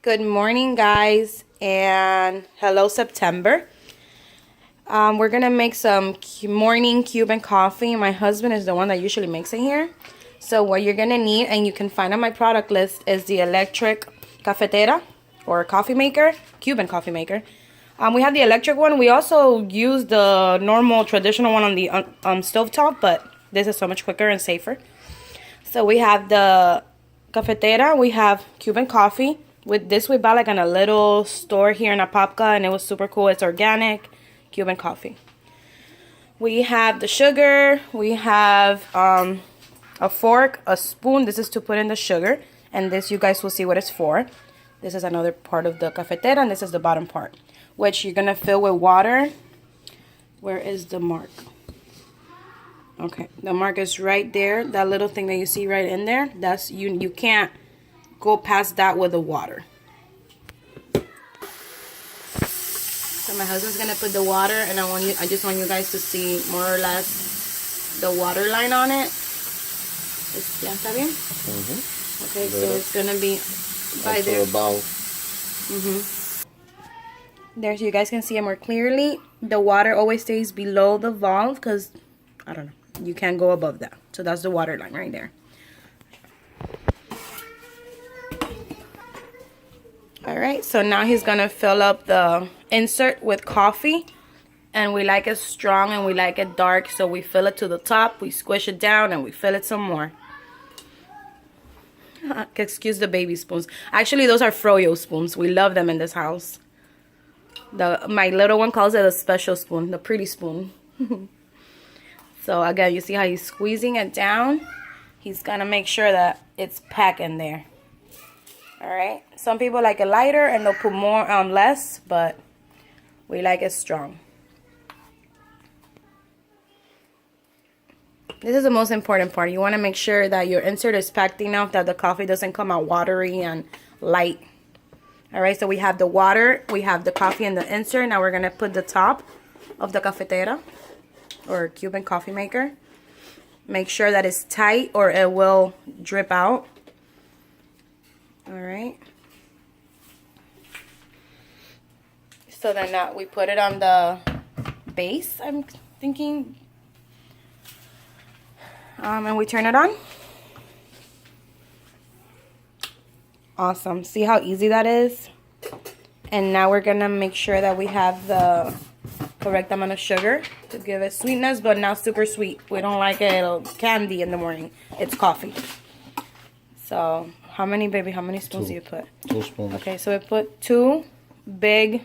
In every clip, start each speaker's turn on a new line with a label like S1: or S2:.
S1: Good morning, guys, and hello, September. We're gonna make some morning Cuban coffee. My husband is the one that usually makes it here. So what you're gonna need, and you can find on my product list, is the electric cafetera or coffee maker, Cuban coffee maker. We have the electric one. We also use the normal traditional one on the stovetop, but this is so much quicker and safer. So we have the cafetera. We have Cuban coffee. With this, we bought like in a little store here in Apopka, and it was super cool. It's organic Cuban coffee. We have the sugar. We have a fork, a spoon. This is to put in the sugar, and this you guys will see what it's for. This is another part of the cafetera, and this is the bottom part, which you're gonna fill with water. Where is the mark? Okay, the mark is right there. That little thing that you see right in there. That's you can't go past that with the water. So my husband's gonna put the water, and I just want you guys to see more or less the water line on it. ¿Ya está bien? Okay, so it's gonna be by there. There, so you guys can see it more clearly. The water always stays below the valve because, I don't know, you can't go above that. So that's the water line right there. Alright, so now he's gonna fill up the insert with coffee, and we like it strong and we like it dark, so we fill it to the top, we squish it down, and we fill it some more. Excuse the baby spoons. Actually, those are froyo spoons. We love them in this house. My little one calls it a special spoon, the pretty spoon. So again, you see how he's squeezing it down? He's gonna make sure that it's packed in there. Alright, some people like it lighter and they'll put more less, but we like it strong. This is the most important part. You want to make sure that your insert is packed enough that the coffee doesn't come out watery and light. Alright, so we have the water, we have the coffee in the insert. Now we're going to put the top of the cafetera or Cuban coffee maker. Make sure that it's tight or it will drip out. Alright. So then we put it on the base, I'm thinking. And we turn it on. Awesome. See how easy that is? And now we're going to make sure that we have the correct amount of sugar to give it sweetness, but not super sweet. We don't like it candy in the morning. It's coffee. So, how many spoons do you put?
S2: 2 spoons.
S1: Okay, so we put 2 big,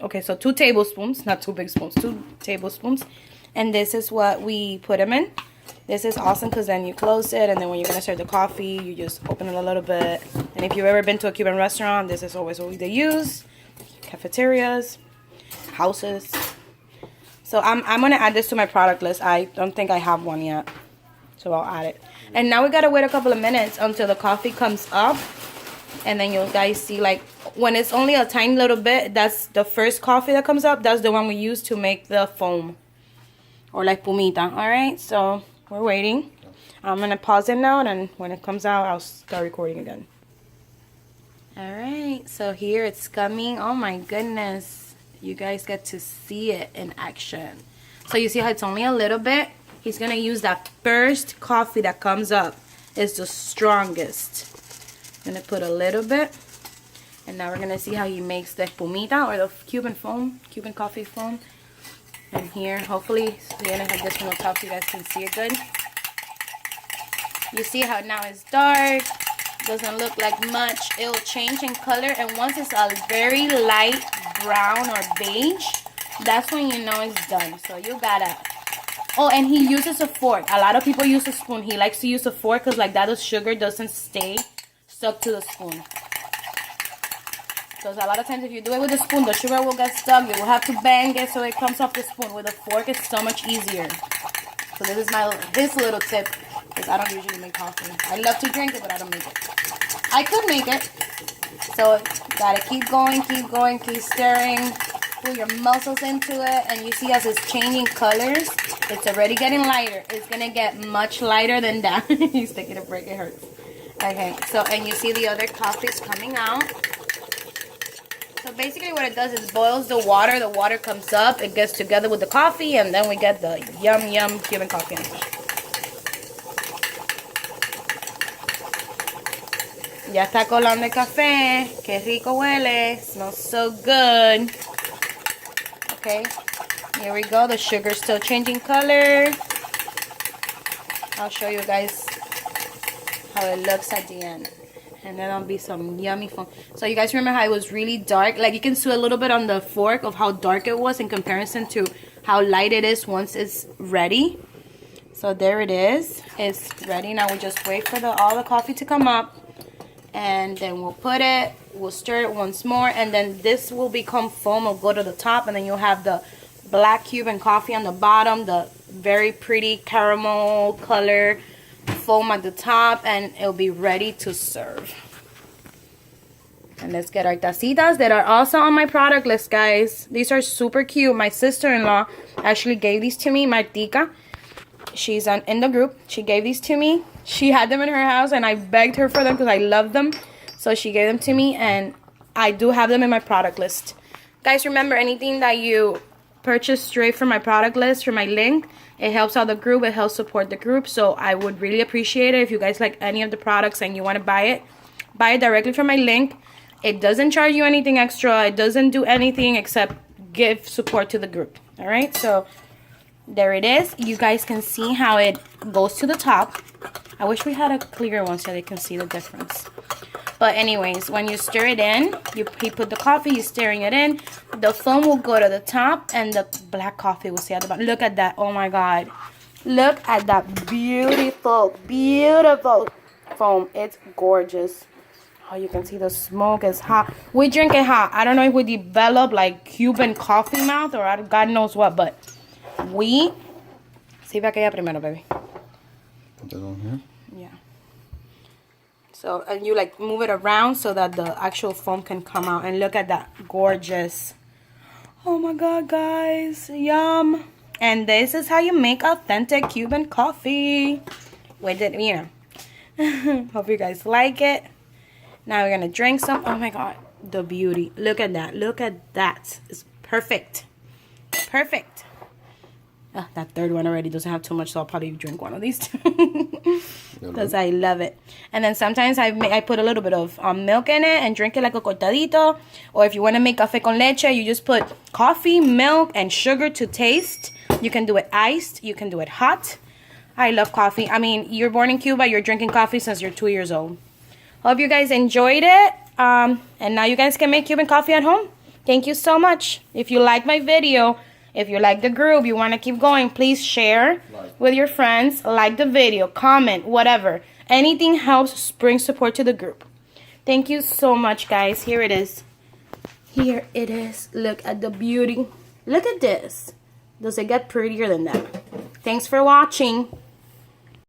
S1: okay, so 2 tablespoons, not 2 big spoons, 2 tablespoons. And this is what we put them in. This is awesome because then you close it, and then when you're going to serve the coffee, you just open it a little bit. And if you've ever been to a Cuban restaurant, this is always what they use. Cafeterias, houses. So I'm going to add this to my product list. I don't think I have one yet, so I'll add it. And now we got to wait a couple of minutes until the coffee comes up. And then you guys see, like, when it's only a tiny little bit, that's the first coffee that comes up. That's the one we use to make the foam. Or like pumita. Alright, so we're waiting. I'm going to pause it now, and when it comes out, I'll start recording again. Alright, so here it's coming. Oh my goodness. You guys get to see it in action. So you see how it's only a little bit? He's going to use that first coffee that comes up. It's the strongest. I'm going to put a little bit. And now we're going to see how he makes the espumita or the Cuban foam, Cuban coffee foam. And here, hopefully, we're going to have this from the top so you guys can see it good. You see how now it's dark. Doesn't look like much. It will change in color. And once it's a very light brown or beige, that's when you know it's done. So you got to... Oh, and he uses a fork. A lot of people use a spoon. He likes to use a fork because like that the sugar doesn't stay stuck to the spoon. Because a lot of times if you do it with a spoon, the sugar will get stuck. You will have to bang it so it comes off the spoon. With a fork, it's so much easier. So this is this little tip, because I don't usually make coffee. I love to drink it, but I don't make it. I could make it. So gotta keep going, keep stirring. Put your muscles into it, and you see as it's changing colors, it's already getting lighter. It's gonna get much lighter than that. He's taking a break, it hurts. Okay, so and you see the other coffees coming out. So basically what it does is boils the water. The water comes up, it gets together with the coffee, and then we get the yum yum Cuban coffee on top. Ya está colando el café. Qué rico huele. Smells so good. Okay, here we go. The sugar's still changing color. I'll show you guys how it looks at the end. And then there'll be some yummy foam. So you guys remember how it was really dark? Like you can see a little bit on the fork of how dark it was in comparison to how light it is once it's ready. So there it is. It's ready. Now we just wait for all the coffee to come up. And then we'll stir it once more, and then this will become foam. It'll go to the top, and then you'll have the black Cuban coffee on the bottom, the very pretty caramel color foam at the top, and it'll be ready to serve. And let's get our tacitas that are also on my product list, guys. These are super cute. My sister-in-law actually gave these to me, Martica. She's in the group. She gave these to me. She had them in her house, and I begged her for them because I love them. So she gave them to me, and I do have them in my product list. Guys, remember, anything that you purchase straight from my product list, from my link, it helps out the group. It helps support the group. So I would really appreciate it if you guys like any of the products and you want to buy it directly from my link. It doesn't charge you anything extra. It doesn't do anything except give support to the group. All right, so there it is. You guys can see how it goes to the top. I wish we had a clear one so they can see the difference. But anyways, when you stir it in, you put the coffee, you're stirring it in. The foam will go to the top, and the black coffee will stay at the bottom. Look at that. Oh my God. Look at that beautiful, beautiful foam. It's gorgeous. Oh, you can see the smoke is hot. We drink it hot. I don't know if we develop like Cuban coffee mouth or God knows what, but we... Sirve aquella primero, baby.
S2: Put that on here?
S1: Yeah. So, and you like move it around so that the actual foam can come out. And look at that. Gorgeous. Oh my God, guys. Yum. And this is how you make authentic Cuban coffee. With it, you know. Hope you guys like it. Now we're going to drink some. Oh my God. The beauty. Look at that. Look at that. It's perfect. Perfect. That third one already doesn't have too much, so I'll probably drink one of these two. Because I love it. And then sometimes I put a little bit of milk in it and drink it like a cortadito. Or if you want to make café con leche, you just put coffee, milk, and sugar to taste. You can do it iced. You can do it hot. I love coffee. I mean, you're born in Cuba. You're drinking coffee since you're 2 years old. Hope you guys enjoyed it. And now you guys can make Cuban coffee at home. Thank you so much. If you like my video, if you like the group, you want to keep going, please share with your friends. Like the video, comment, whatever. Anything helps bring support to the group. Thank you so much, guys. Here it is. Here it is. Look at the beauty. Look at this. Does it get prettier than that? Thanks for watching.